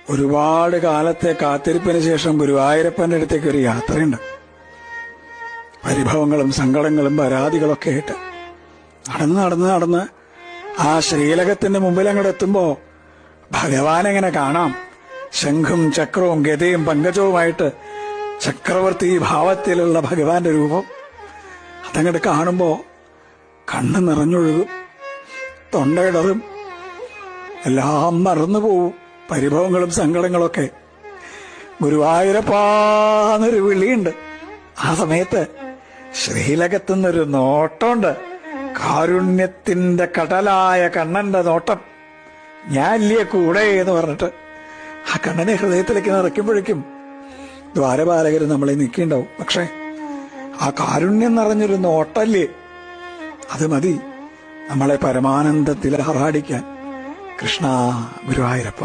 ഒരുപാട് കാലത്തെ കാത്തിരിപ്പിന് ശേഷം ഗുരുവായൂരപ്പന്റെ അടുത്തേക്ക് ഒരു യാത്രയുണ്ട്. പരിഭവങ്ങളും സങ്കടങ്ങളും പരാതികളൊക്കെ ആയിട്ട് നടന്ന് ആ ശ്രീലകത്തിന്റെ മുമ്പിൽ അങ്ങോട്ട് എത്തുമ്പോ ഭഗവാനെങ്ങനെ കാണാം. ശംഖും ചക്രവും ഗതയും പങ്കജവുമായിട്ട് ചക്രവർത്തി ഭാവത്തിലുള്ള ഭഗവാന്റെ രൂപം അതങ്ങോട്ട് കാണുമ്പോ കണ്ണ് നിറഞ്ഞൊഴുകും, തൊണ്ടയിടറും, എല്ലാം മറന്നുപോവും. പരിഭവങ്ങളും സങ്കടങ്ങളൊക്കെ. ഗുരുവായൂരപ്പാന്നൊരു വിളിയുണ്ട്. ആ സമയത്ത് ശ്രീലകത്തുനിന്നൊരു നോട്ടമുണ്ട്. കാരുണ്യത്തിന്റെ കടലായ കണ്ണന്റെ നോട്ടം. ഞാൻ ഇല്ലേ കൂടെ എന്ന് പറഞ്ഞിട്ട് ആ കണ്ണനെ ഹൃദയത്തിലേക്ക് നിറയ്ക്കുമ്പോഴേക്കും ദ്വാരപാലകർ നമ്മളെ നിൽക്കിണ്ടാവും. പക്ഷെ ആ കാരുണ്യം നിറഞ്ഞൊരു നോട്ടല്ലേ, അത് മതി നമ്മളെ പരമാനന്ദത്തിൽ ആറാടിക്കാൻ. കൃഷ്ണ ഗുരുവായൂരപ്പ.